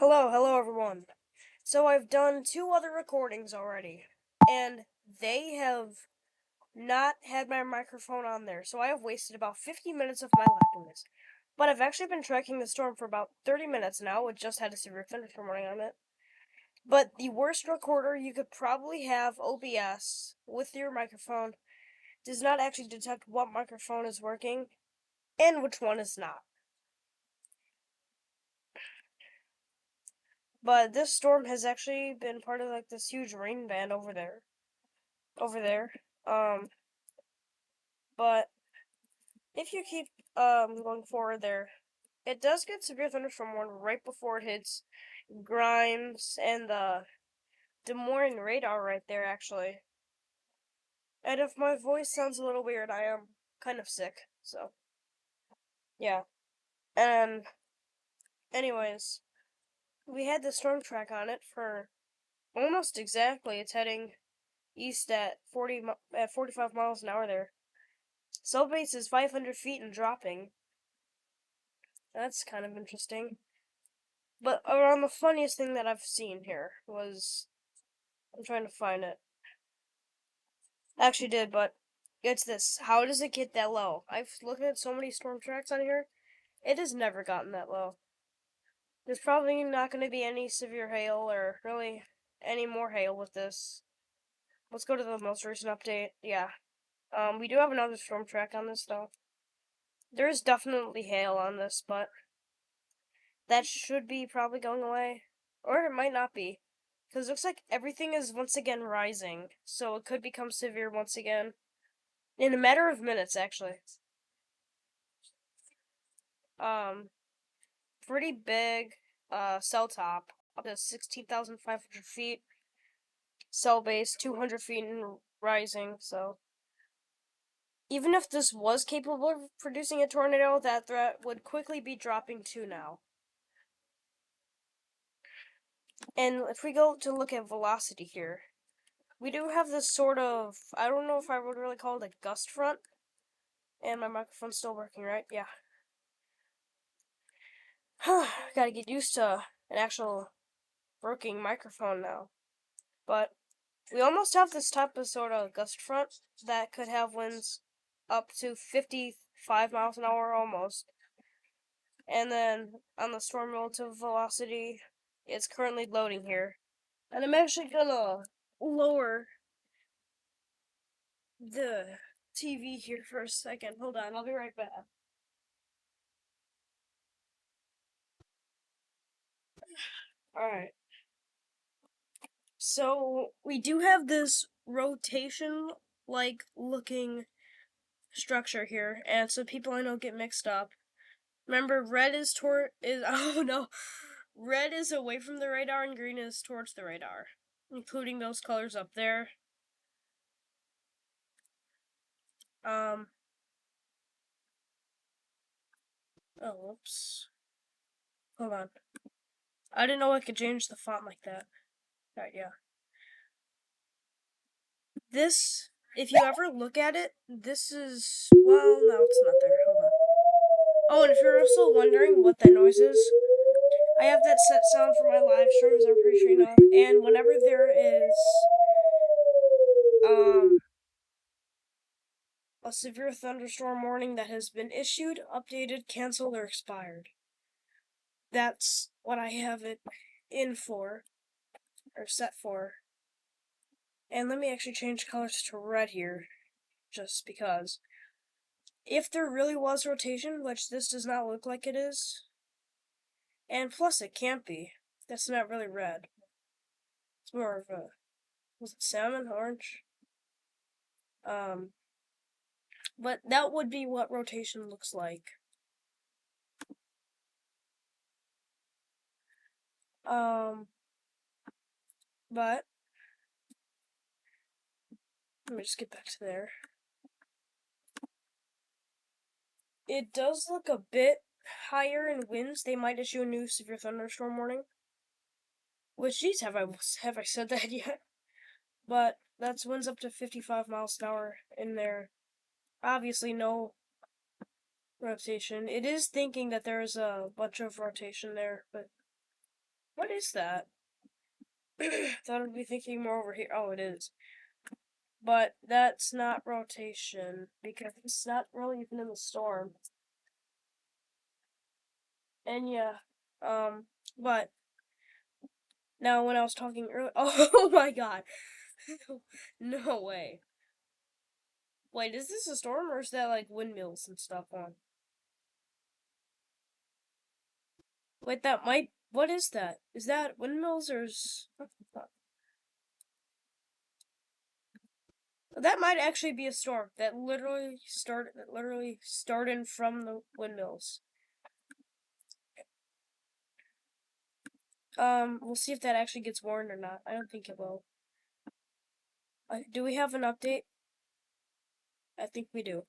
Hello everyone. So I've done two other recordings already, and they have not had my microphone on there, so I have wasted about 50 minutes of my life on this. But I've actually been tracking the storm for about 30 minutes now. It just had a severe thunderstorm running on it. But the worst recorder you could probably have, OBS, with your microphone, does not actually detect what microphone is working and which one is not. But this storm has actually been part of like this huge rain band over there. Um, but if you keep going forward there, it does get severe thunderstorm warning right before it hits Grimes and the Des Moines radar right there actually. And if my voice sounds a little weird, I am kind of sick, so yeah. And anyways, we had the storm track on it for almost exactly. It's heading east at 45 miles an hour there. Cell base is 500 feet and dropping. That's kind of interesting. But around the funniest thing that I've seen here was, I'm trying to find it. I actually did, but it's this. How does it get that low? I've looked at so many storm tracks on here. It has never gotten that low. There's probably not going to be any severe hail or really any more hail with this. Let's go to the most recent update. Yeah. We do have another storm track on this though. There is definitely hail on this, but that should be probably going away. Or it might not be. Because it looks like everything is once again rising. So it could become severe once again. In a matter of minutes, actually. Um, Pretty big, cell top. Up to 16,500 feet. Cell base, 200 feet and rising, so. Even if this was capable of producing a tornado, that threat would quickly be dropping to now. And if we go to look at velocity here, we do have this sort of, I don't know if I would really call it a gust front. And my microphone's still working, right? Yeah. Gotta get used to an actual working microphone now. But we almost have this type of sort of gust front that could have winds up to 55 miles an hour almost. And then on the storm relative velocity, it's currently loading here. And I'm actually gonna lower the TV here for a second. Hold on, I'll be right back. Alright. So we do have this rotation like looking structure here, and so people I know get mixed up. Remember, red is oh no, red is away from the radar and green is towards the radar, including those colors up there. Um. Oh, whoops. Hold on. I didn't know I could change the font like that. Alright, yeah. This, if you ever look at it, this is, well, no, it's not there. Hold on. Oh, and if you're also wondering what that noise is, I have that set sound for my live streams, I'm pretty sure you know. And whenever there is a severe thunderstorm warning that has been issued, updated, canceled, or expired. That's what I have it in for, or set for. And let me actually change colors to red here, just because. If there really was rotation, which this does not look like it is, and plus it can't be. That's not really red. It's more of a, was it salmon, orange? But that would be what rotation looks like. But let me just get back to there. It does look a bit higher in winds. They might issue a new severe thunderstorm warning. Which, geez, have I said that yet? But that's winds up to 55 miles an hour in there. Obviously, no rotation. It is thinking that there is a bunch of rotation there, but What is that? Thought I'd be thinking more over here. Oh, it is. But that's not rotation because it's not really even in the storm. And yeah, but now when I was talking earlier, oh my god, no way. Wait, is this a storm or is that like windmills and stuff on? Wait, that might. What is that? Is that windmills or is. That might actually be a storm that literally started from the windmills. We'll see if that actually gets warned or not. I don't think it will. Do we have an update? I think we do.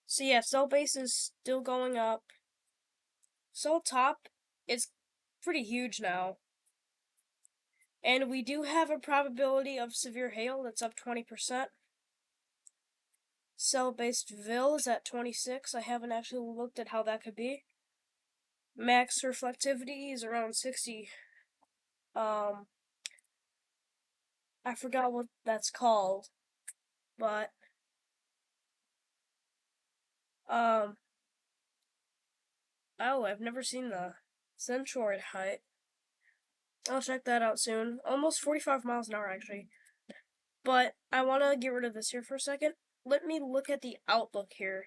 So yeah, cell base is still going up. Cell top is pretty huge now. And we do have a probability of severe hail that's up 20%. Cell-based Vil is at 26. I haven't actually looked at how that could be. Max reflectivity is around 60. I forgot what that's called, but oh, I've never seen the centroid height. I'll check that out soon. Almost 45 miles an hour actually. But I want to get rid of this here for a second. Let me look at the outlook here.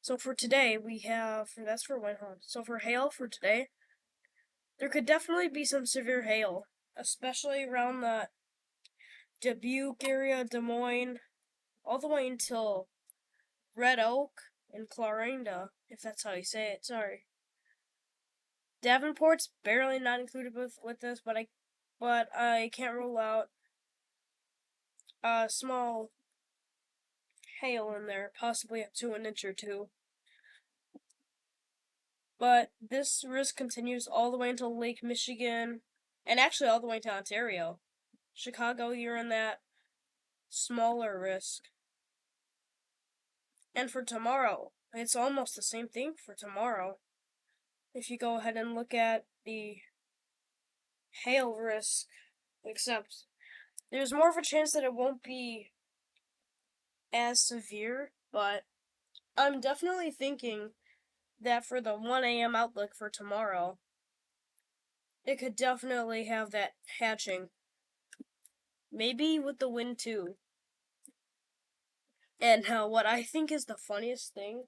So for today, we have, that's for wind, huh? So for hail for today, there could definitely be some severe hail, especially around the Dubuque area, Des Moines, all the way until Red Oak and Clarinda, if that's how you say it. Sorry. Davenport's barely not included with this, but I can't rule out a small hail in there, possibly up to an inch or two. But this risk continues all the way until Lake Michigan, and actually all the way to Ontario. Chicago, you're in that smaller risk. And for tomorrow, it's almost the same thing for tomorrow. If you go ahead and look at the hail risk, except there's more of a chance that it won't be as severe, but I'm definitely thinking that for the 1 a.m. outlook for tomorrow, it could definitely have that hatching. Maybe with the wind too. And what I think is the funniest thing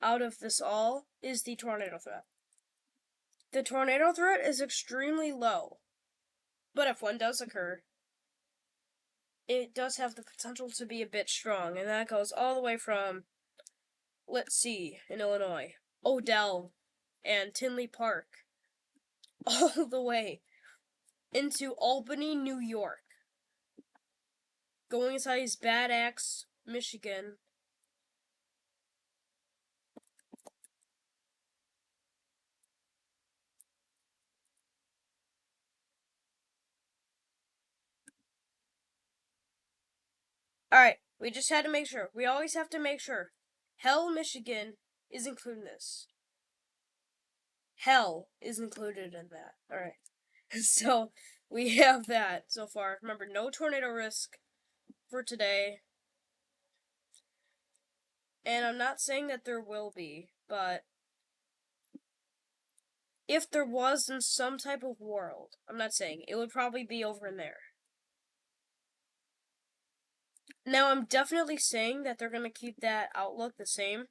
out of this all is the tornado threat. The tornado threat is extremely low, but if one does occur, it does have the potential to be a bit strong, and that goes all the way from, let's see, in Illinois, Odell and Tinley Park, all the way into Albany, New York, going as high as Bad Axe, Michigan. Alright, we just had to make sure. We always have to make sure. Hell, Michigan is included in this. Hell is included in that. Alright. So, we have that so far. Remember, no tornado risk for today. And I'm not saying that there will be, but if there was in some type of world, I'm not saying, it would probably be over in there. Now, I'm definitely saying that they're going to keep that outlook the same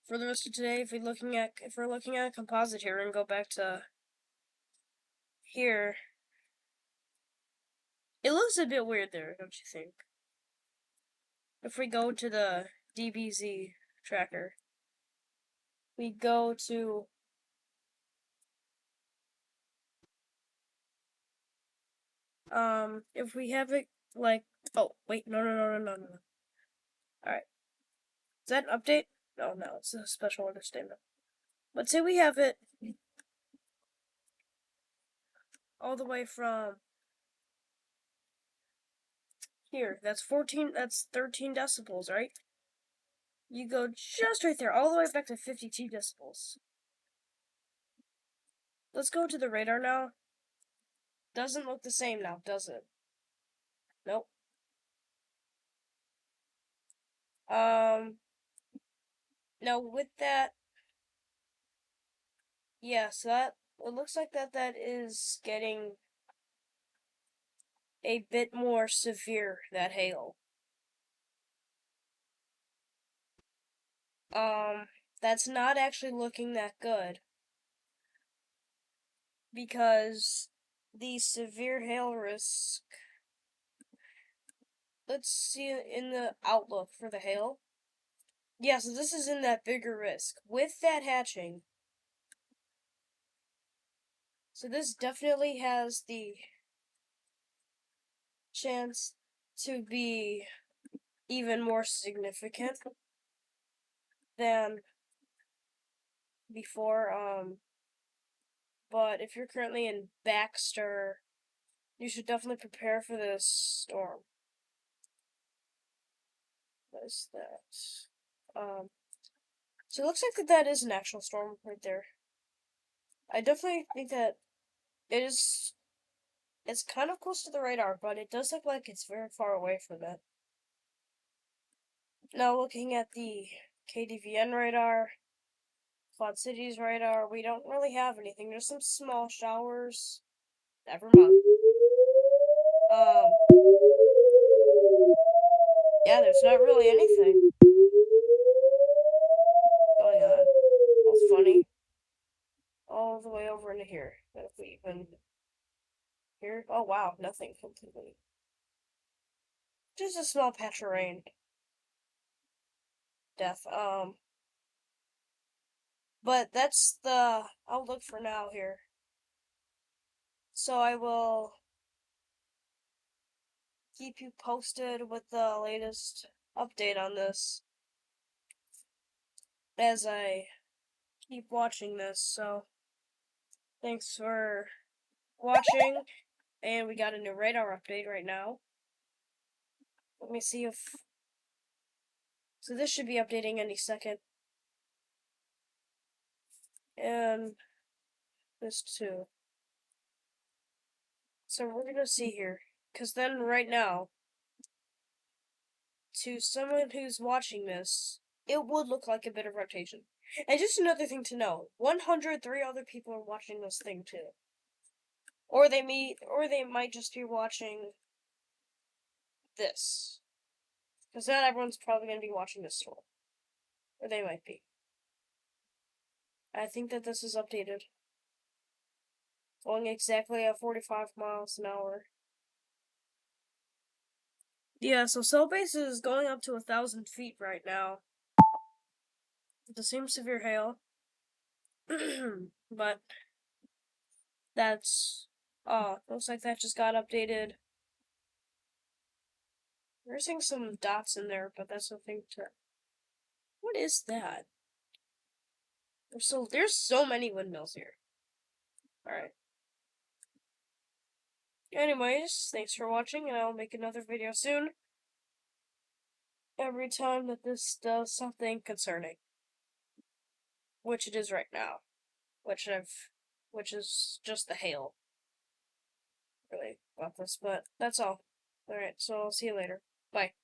for the rest of today. If we're looking at a composite here and go back to here, it looks a bit weird there, don't you think? If we go to the DBZ tracker, we go to if we have it like, oh wait, no. Alright. Is that an update? No, it's a special order statement. Let's say we have it all the way from here. That's 13 decibels, right? You go just right there, all the way back to 52 decibels. let's go to the radar now. Doesn't look the same now, does it? Nope. Now with that, yeah, so that, it looks like that is getting a bit more severe, that hail. That's not actually looking that good. Because the severe hail risk, let's see in the outlook for the hail. Yeah, so this is in that bigger risk. With that hatching, so this definitely has the chance to be even more significant than before. But if you're currently in Baxter, you should definitely prepare for this storm. What is that? So it looks like that is an actual storm right there. I definitely think that it is. It's kind of close to the radar, but it does look like it's very far away from it. Now looking at the KDVN radar, Quad Cities radar, we don't really have anything. There's some small showers. Never mind. Yeah, there's not really anything going on. That's funny. All the way over into here. If we even here, oh wow, nothing completely. Just a small patch of rain. Death. But that's the outlook for now here. So I will keep you posted with the latest update on this as I keep watching this. So thanks for watching, and we got a new radar update right now. Let me see if, so this should be updating any second, and this too. So we're gonna see here, because then right now, to someone who's watching this, it would look like a bit of rotation. And just another thing to know, 103 other people are watching this thing too. Or they might just be watching this. Because not everyone's probably going to be watching this storm. Or they might be. I think that this is updated. Going exactly at 45 miles an hour. Yeah, so cell base is going up to 1,000 feet right now. The same severe hail. But that's, looks like that just got updated. We're seeing some dots in there, but that's nothing to. What is that? There's so many windmills here. Alright. Anyways, thanks for watching, and I'll make another video soon. Every time that this does something concerning. Which it is right now. Which is just the hail. Really about this, but that's all. Alright, so I'll see you later. Bye.